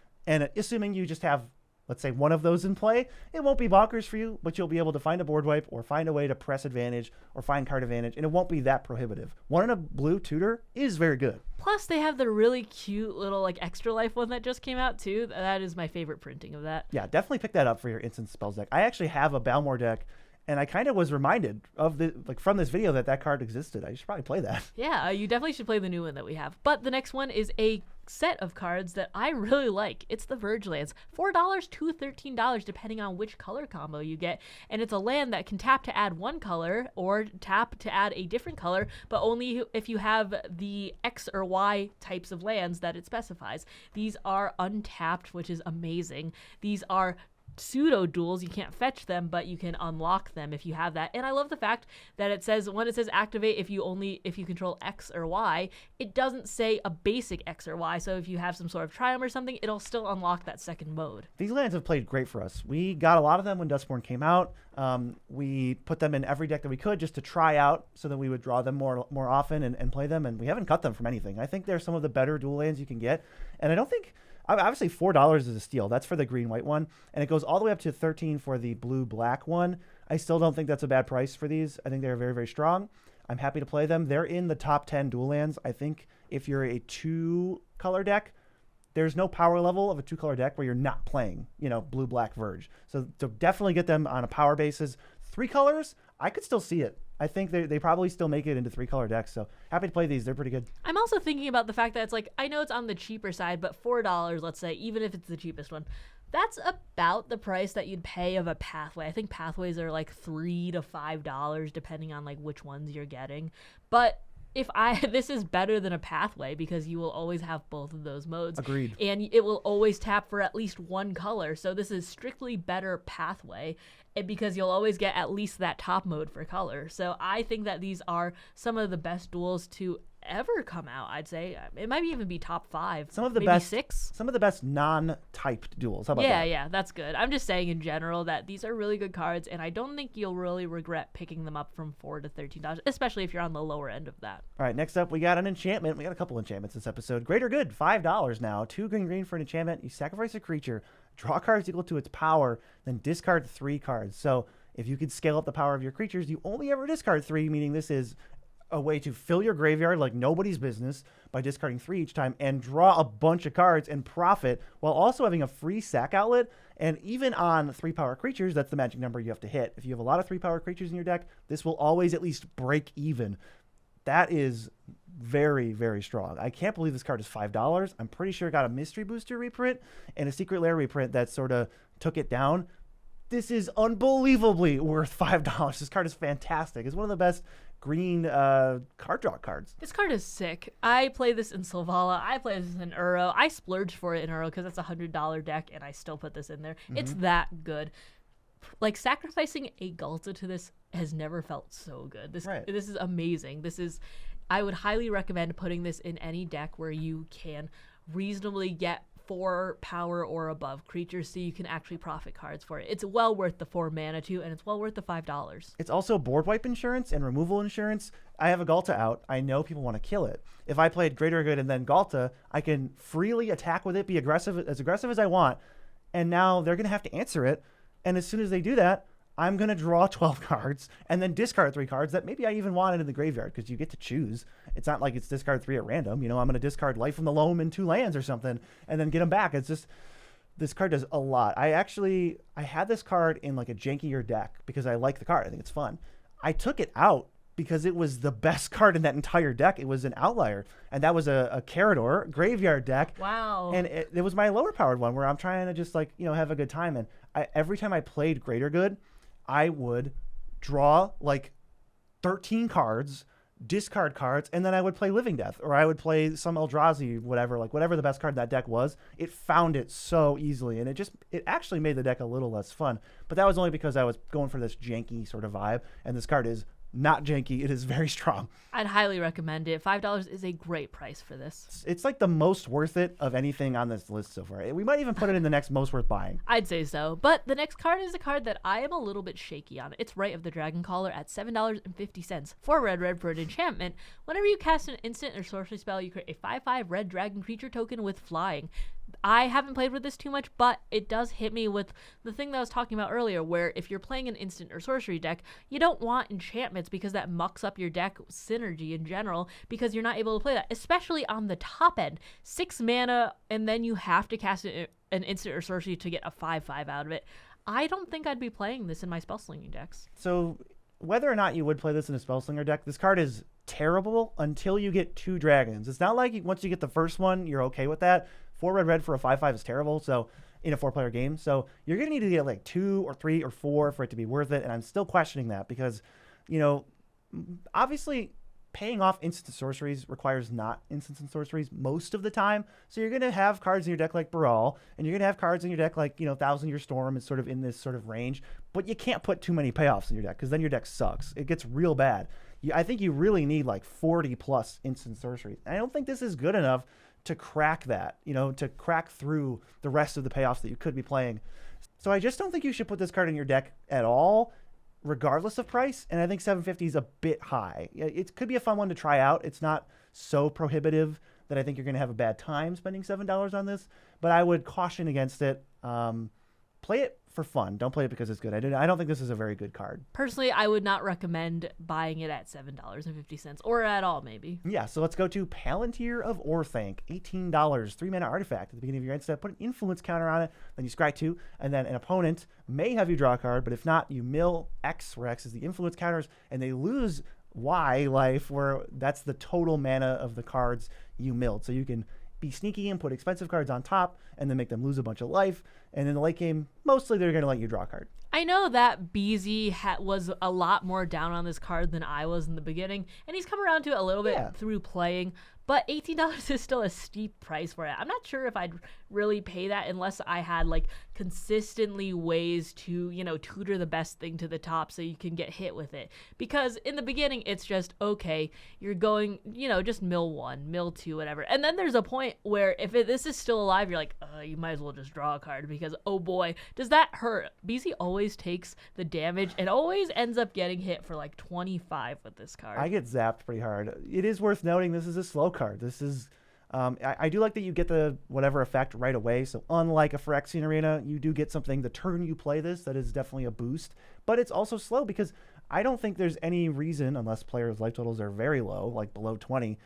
assuming you just have, let's say, one of those in play, it won't be bonkers for you, but you'll be able to find a board wipe or find a way to press advantage or find card advantage, and it won't be that prohibitive. 1 in a blue tutor is very good. Plus, they have the really cute little like Extra Life one that just came out too. That is my favorite printing of that. Yeah, definitely pick that up for your instant spells deck. I actually have a Balmor deck, and I kind of was reminded of from this video that card existed. I should probably play that. Yeah, you definitely should play the new one that we have. But the next one is a set of cards that I really like. It's the Verge Lands. $4 to $13 depending on which color combo you get. And it's a land that can tap to add 1 color or tap to add a different color, but only if you have the X or Y types of lands that it specifies. These are untapped, which is amazing. These are pseudo duels. You can't fetch them, but you can unlock them if you have that. And I love the fact that it says when it says activate if you control X or Y, it doesn't say a basic X or Y. So if you have some sort of triumph or something, it'll still unlock that second mode. These lands have played great for us. We got a lot of them when Dustborn came out. We put them in every deck that we could just to try out so that we would draw them more often and play them. And we haven't cut them from anything. I think they're some of the better dual lands you can get. And I don't think, obviously $4 is a steal. That's for the green-white one. And it goes all the way up to 13 for the blue-black one. I still don't think that's a bad price for these. I think they're very, very strong. I'm happy to play them. They're in the top 10 dual lands. I think if you're a 2-color deck, there's no power level of a 2-color deck where you're not playing, blue-black Verge. So definitely get them on a power basis. 3 colors, I could still see it. I think they probably still make it into 3-color decks. So happy to play these. They're pretty good. I'm also thinking about the fact that it's like, I know it's on the cheaper side, but $4, let's say, even if it's the cheapest one, that's about the price that you'd pay of a pathway. I think pathways are like $3 to $5 depending on like which ones you're getting. But this is better than a pathway because you will always have both of those modes. Agreed. And it will always tap for at least one color. So this is strictly better pathway because you'll always get at least that top mode for color. So I think that these are some of the best duels to ever come out. I'd say it might even be top 5. Some of the maybe best 6. Some of the best non-typed duels. How about that? Yeah, that's good. I'm just saying in general that these are really good cards, and I don't think you'll really regret picking them up from $4 to $13, especially if you're on the lower end of that. All right, next up we got an enchantment. We got a couple enchantments this episode. Greater Good, $5 now. 2 green for an enchantment. You sacrifice a creature, draw cards equal to its power, then discard 3 cards. So if you could scale up the power of your creatures, you only ever discard 3, meaning this is a way to fill your graveyard like nobody's business by discarding 3 each time and draw a bunch of cards and profit while also having a free sack outlet. And even on 3-power creatures, that's the magic number you have to hit. If you have a lot of 3-power creatures in your deck, this will always at least break even. That is very, very strong. I can't believe this card is $5. I'm pretty sure it got a Mystery Booster reprint and a Secret Lair reprint that sort of took it down. This is unbelievably worth $5. This card is fantastic. It's one of the best green card draw cards. This card is sick. I play this in Selvala. I play this in Uro. I splurged for it in Uro because it's a $100 deck, and I still put this in there. It's that good. Like, sacrificing a Galta to this has never felt so good. This is amazing. I would highly recommend putting this in any deck where you can reasonably get 4 power or above creatures so you can actually profit cards for it. It's well worth the 4 mana too, and it's well worth the $5. It's also board wipe insurance and removal insurance. I have a Galta out. I know people want to kill it. If I played Greater Good and then Galta, I can freely attack with it, be aggressive as I want, and now they're going to have to answer it. And as soon as they do that, I'm going to draw 12 cards and then discard 3 cards that maybe I even wanted in the graveyard because you get to choose. It's not like it's discard 3 at random. I'm going to discard Life from the Loam and 2 lands or something and then get them back. It's just, this card does a lot. I had this card in like a jankier deck because I like the card. I think it's fun. I took it out because it was the best card in that entire deck. It was an outlier. And that was a Carador graveyard deck. Wow. And it was my lower powered one where I'm trying to just have a good time. And every time I played Greater Good, I would draw like 13 cards, discard cards, and then I would play Living Death, or I would play some Eldrazi, whatever the best card in that deck was. It found it so easily, and it actually made the deck a little less fun. But that was only because I was going for this janky sort of vibe, and this card is not janky. It is very strong. I'd highly recommend it. $5 is a great price for this. It's like the most worth it of anything on this list so far. We might even put it in the next most worth buying. I'd say so. But the next card is a card that I am a little bit shaky on. It's Rite of the Dragon Caller at $7.50. 4 red for an enchantment. Whenever you cast an instant or sorcery spell, you create a 5/5 red dragon creature token with flying. I haven't played with this too much, but it does hit me with the thing that I was talking about earlier, where if you're playing an instant or sorcery deck, you don't want enchantments because that mucks up your deck synergy in general because you're not able to play that, especially on the top end. 6 mana, and then you have to cast an instant or sorcery to get a 5/5 out of it. I don't think I'd be playing this in my spellslinging decks. So whether or not you would play this in a spellslinger deck, this card is terrible until you get 2 dragons. It's not like once you get the first one, you're okay with that. 4 red for a 5/5 is terrible. So in a 4-player game, so you're gonna need to get like 2 or 3 or 4 for it to be worth it. And I'm still questioning that because, obviously paying off instant sorceries requires not instants and sorceries most of the time. So you're going to have cards in your deck like Baral, and you're going to have cards in your deck like, Thousand Year Storm is sort of in this sort of range. But you can't put too many payoffs in your deck because then your deck sucks. It gets real bad. I think you really need like 40 plus instant sorceries. And I don't think this is good enough to crack that, to crack through the rest of the payoffs that you could be playing. So I just don't think you should put this card in your deck at all, regardless of price. And I think 750 is a bit high. It could be a fun one to try out. It's not so prohibitive that I think you're going to have a bad time spending $7 on this, but I would caution against it. Play it for fun. Don't play it because it's good. I don't think this is a very good card. Personally, I would not recommend buying it at $7.50 or at all, maybe. Yeah, so let's go to Palantir of Orthanc. $18, 3-mana artifact. At the beginning of your end step, put an influence counter on it, then you scry 2, and then an opponent may have you draw a card, but if not, you mill X, where X is the influence counters, and they lose Y life, where that's the total mana of the cards you milled. So you can be sneaky and put expensive cards on top and then make them lose a bunch of life. And in the late game, mostly they're going to let you draw a card. I know that BZ was a lot more down on this card than I was in the beginning, and he's come around to it a little bit through playing, but $18 is still a steep price for it. I'm not sure if I'd really pay that unless I had like consistently ways to, tutor the best thing to the top so you can get hit with it. Because in the beginning, it's just, okay, you're going, just mill 1, mill 2, whatever. And then there's a point where if this is still alive, you're like, you might as well just draw a card because, oh boy, does that hurt. BZ always takes the damage and always ends up getting hit for like 25 with this card. I get zapped pretty hard. It is worth noting this is a slow card. This is I do like that you get the whatever effect right away. So unlike a Phyrexian Arena, you do get something the turn you play this that is definitely a boost. But it's also slow because I don't think there's any reason, unless players' life totals are very low, like below 20,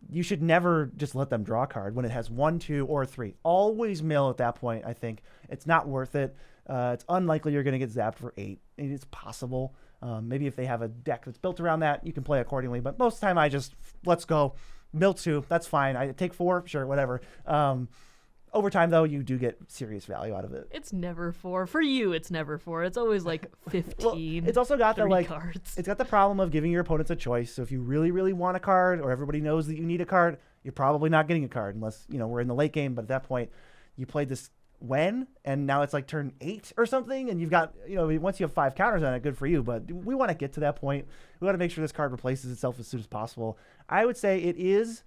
you should never just let them draw a card when it has 1, 2, or 3. Always mill at that point, I think. It's not worth it. It's unlikely you're going to get zapped for 8. It is possible. Maybe if they have a deck that's built around that, you can play accordingly. But most of the time, I just, let's go. Mill 2, that's fine. I take 4, sure, whatever. Over time, though, you do get serious value out of it. It's never 4. For you, it's never 4. It's always like 15. Well, it's also got the cards. It's got the problem of giving your opponents a choice. So if you really, really want a card, or everybody knows that you need a card, you're probably not getting a card unless we're in the late game. But at that point, you played this and now it's like turn 8 or something, and you've got once you have 5 counters on it, good for you. But we want to get to that point. We want to make sure this card replaces itself as soon as possible. I would say it is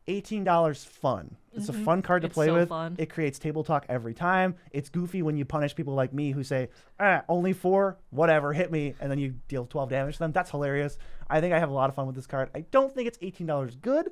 $18 fun. It's a fun card to play with. Fun. It creates table talk every time. It's goofy when you punish people like me who say, only 4, whatever, hit me, and then you deal 12 damage to them. That's hilarious. I think I have a lot of fun with this card. I don't think it's $18 good.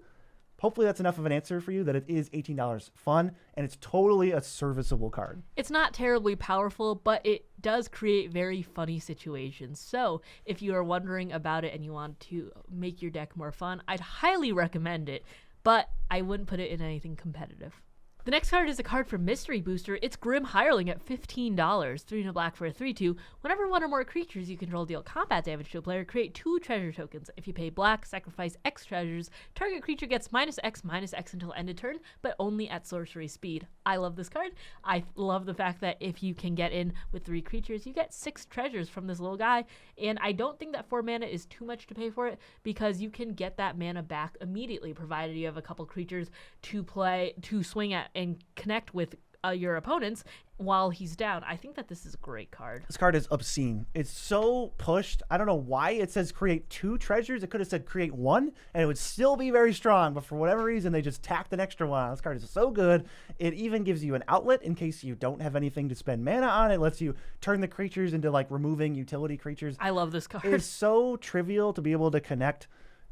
Hopefully that's enough of an answer for you that it is $18 fun, and it's totally a serviceable card. It's not terribly powerful, but it does create very funny situations. So if you are wondering about it and you want to make your deck more fun, I'd highly recommend it, but I wouldn't put it in anything competitive. The next card is a card from Mystery Booster. It's Grim Hireling at $15, 3 and a black for a 3/2. Whenever one or more creatures you control deal combat damage to a player, create 2 treasure tokens. If you pay black, sacrifice X treasures. Target creature gets -X until end of turn, but only at sorcery speed. I love this card. I love the fact that if you can get in with 3 creatures, you get 6 treasures from this little guy. And I don't think that 4 mana is too much to pay for it because you can get that mana back immediately, provided you have a couple creatures to swing at and connect with your opponents while he's down. I think that this is a great card. This card is obscene. It's so pushed. I don't know why it says create 2 treasures. It could have said create 1, and it would still be very strong. But for whatever reason, they just tacked an extra one on. This card is so good. It even gives you an outlet in case you don't have anything to spend mana on. It lets you turn the creatures into like removing utility creatures. I love this card. It's so trivial to be able to connect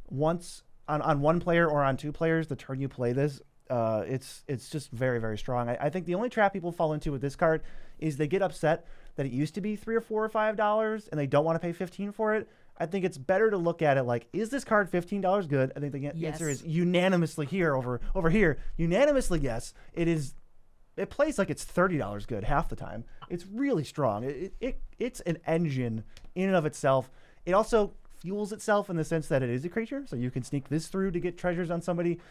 once on one player or on 2 players the turn you play this. It's just very, very strong. I think the only trap people fall into with this card is they get upset that it used to be $3 or $4 or $5 and they don't want to pay $15 for it. I think it's better to look at it like, is this card $15 good? I think the answer is unanimously here over here. Unanimously, yes. It plays like it's $30 good half the time. It's really strong. It's an engine in and of itself. It also fuels itself in the sense that it is a creature, so you can sneak this through to get treasures on somebody.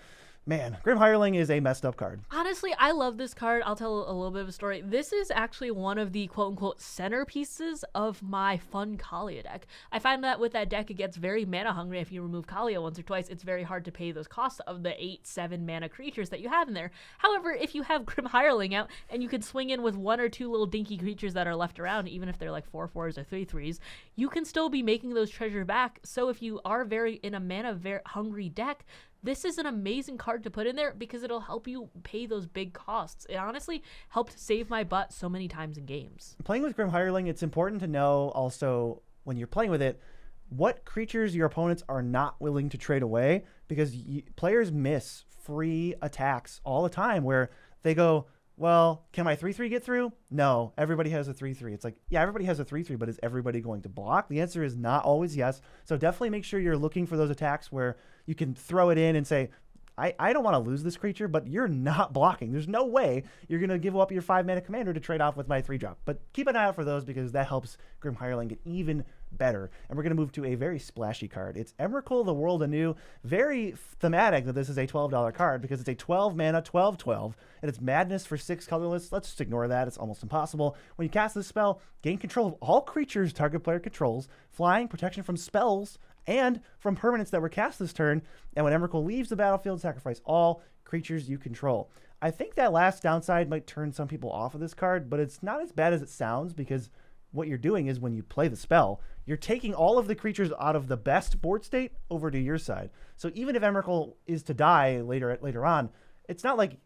Man, Grim Hireling is a messed up card. Honestly, I love this card. I'll tell a little bit of a story. This is actually one of the quote-unquote centerpieces of my fun Kalia deck. I find that with that deck, it gets very mana hungry. If you remove Kalia once or twice, it's very hard to pay those costs of the 8-7 mana creatures that you have in there. However, if you have Grim Hireling out and you can swing in with 1 or 2 little dinky creatures that are left around, even if they're like 4/4s or 3/3s, you can still be making those treasure back. So if you are in a mana hungry deck, this is an amazing card to put in there because it'll help you pay those big costs. It honestly helped save my butt so many times in games. Playing with Grim Hireling, it's important to know also when you're playing with it, what creatures your opponents are not willing to trade away, because players miss free attacks all the time where they go, well, can my 3/3 get through? No, everybody has a 3/3. It's like, yeah, everybody has a 3/3, but is everybody going to block? The answer is not always yes. So definitely make sure you're looking for those attacks where you can throw it in and say, I don't want to lose this creature, but you're not blocking. There's no way you're going to give up your 5-mana commander to trade off with my 3-drop. But keep an eye out for those because that helps Grim Hireling get even better. And we're going to move to a very splashy card. It's Emrakul, the World Anew. Very thematic that this is a $12 card because it's a 12-mana, 12/12, and it's madness for 6 colorless. Let's just ignore that. It's almost impossible. When you cast this spell, gain control of all creatures target player controls, flying, protection from spells, and from permanents that were cast this turn. And when Emrakul leaves the battlefield, sacrifice all creatures you control. I think that last downside might turn some people off of this card, but it's not as bad as it sounds because what you're doing is when you play the spell, you're taking all of the creatures out of the best board state over to your side. So even if Emrakul is to die later on, it's not like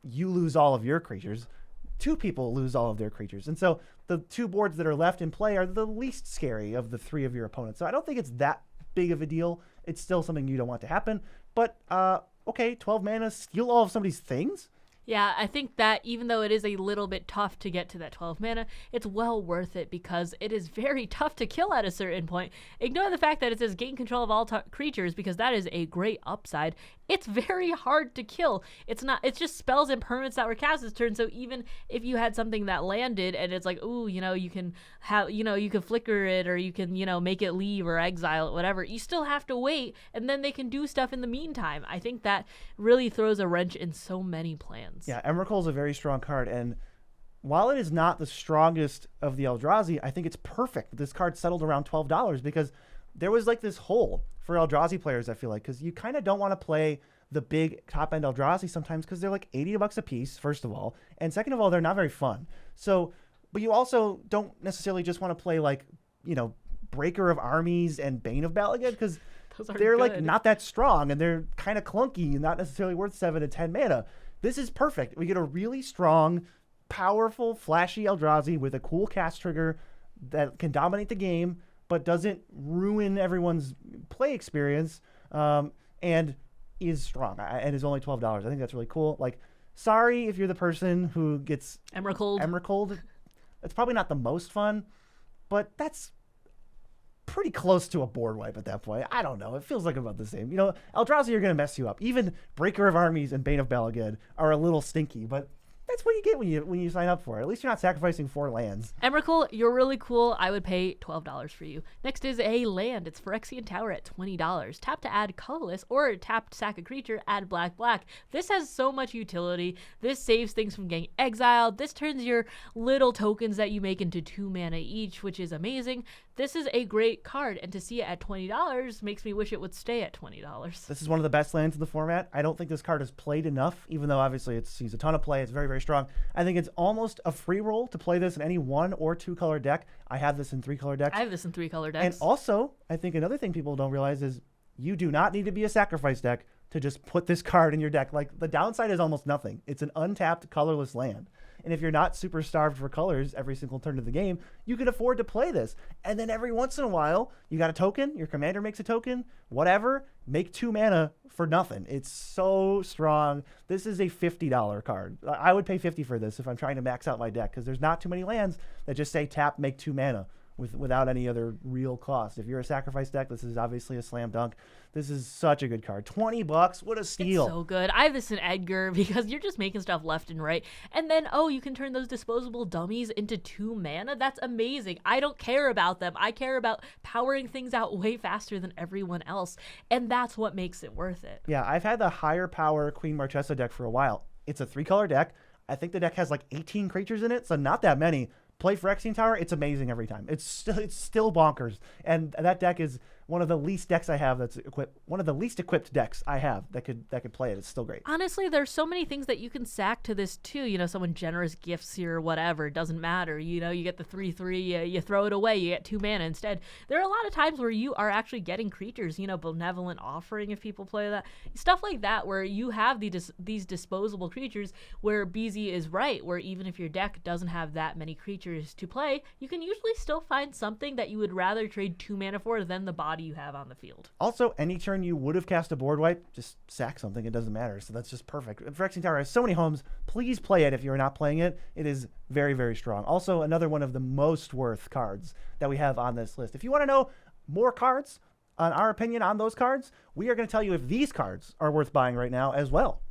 you lose all of your creatures. 2 people lose all of their creatures. And so the 2 boards that are left in play are the least scary of the 3 of your opponents. So I don't think it's that big of a deal. It's still something you don't want to happen. But, okay, 12 mana, steal all of somebody's things? Yeah, I think that even though it is a little bit tough to get to that 12 mana, it's well worth it because it is very tough to kill at a certain point. Ignore the fact that it says gain control of all creatures because that is a great upside. It's very hard to kill. It's just spells and permanents that were cast this turn. So even if you had something that landed and it's like, ooh, you can flicker it or you can, make it leave or exile it, whatever, you still have to wait and then they can do stuff in the meantime. I think that really throws a wrench in so many plans. Yeah, Emrakul is a very strong card, and while it is not the strongest of the Eldrazi, I think it's perfect. This card settled around $12 because there was like this hole for Eldrazi players, I feel like, because you kind of don't want to play the big top-end Eldrazi sometimes because they're like $80 a piece, first of all, and second of all, they're not very fun. So, but you also don't necessarily just want to play like, Breaker of Armies and Bane of Balagad because they're like not that strong and they're kind of clunky and not necessarily worth 7 to 10 mana. This is perfect. We get a really strong, powerful, flashy Eldrazi with a cool cast trigger that can dominate the game, but doesn't ruin everyone's play experience, and is strong and is only $12. I think that's really cool. Like, sorry if you're the person who gets Emrakul. It's probably not the most fun, but that's pretty close to a board wipe at that point. I don't know. It feels like about the same. Eldrazi are going to mess you up. Even Breaker of Armies and Bane of Balagad are a little stinky, but that's what you get when you sign up for it. At least you're not sacrificing 4 lands. Emrakul, you're really cool. I would pay $12 for you. Next is a land. It's Phyrexian Tower at $20. Tap to add colorless or tap to sack a creature, add black. This has so much utility. This saves things from getting exiled. This turns your little tokens that you make into 2 mana each, which is amazing. This is a great card, and to see it at $20 makes me wish it would stay at $20. This is one of the best lands in the format. I don't think this card is played enough, even though obviously it sees a ton of play. It's very, very strong. I think it's almost a free roll to play this in any 1 or 2 color deck. I have this in 3 color decks. I have this in 3 color decks. And also, I think another thing people don't realize is you do not need to be a sacrifice deck to just put this card in your deck. Like, the downside is almost nothing. It's an untapped colorless land. And if you're not super starved for colors every single turn of the game, you can afford to play this. And then every once in a while, you got a token, your commander makes a token, whatever, make 2 mana for nothing. It's so strong. This is a $50 card. I would pay $50 for this if I'm trying to max out my deck because there's not too many lands that just say tap, make 2 mana. without any other real cost. If you're a sacrifice deck, this is obviously a slam dunk. This is such a good card. $20, what a steal. It's so good. I have this in Edgar because you're just making stuff left and right. And then, you can turn those disposable dummies into 2 mana. That's amazing. I don't care about them. I care about powering things out way faster than everyone else. And that's what makes it worth it. Yeah, I've had the higher power Queen Marchesa deck for a while. It's a 3-color deck. I think the deck has like 18 creatures in it, so not that many. Play Phyrexian Tower, it's amazing every time. It's still bonkers. And that deck is one of the least decks I have that's equipped. One of the least equipped decks I have that could play it. It's still great. Honestly, there's so many things that you can sack to this too. Someone generous gifts you or whatever. It doesn't matter. You get the 3/3, you throw it away. You get 2 mana instead. There are a lot of times where you are actually getting creatures. Benevolent Offering if people play that. Stuff like that where you have these disposable creatures where BZ is right. Where even if your deck doesn't have that many creatures to play, you can usually still find something that you would rather trade 2 mana for than the body you have on the field. Also, any turn you would have cast a board wipe, just sack something. It doesn't matter. So that's just perfect. Phyrexian Tower has so many homes. Please play it if you're not playing it. It is very, very strong. Also, another one of the most worth cards that we have on this list. If you want to know more cards on our opinion on those cards, we are going to tell you if these cards are worth buying right now as well.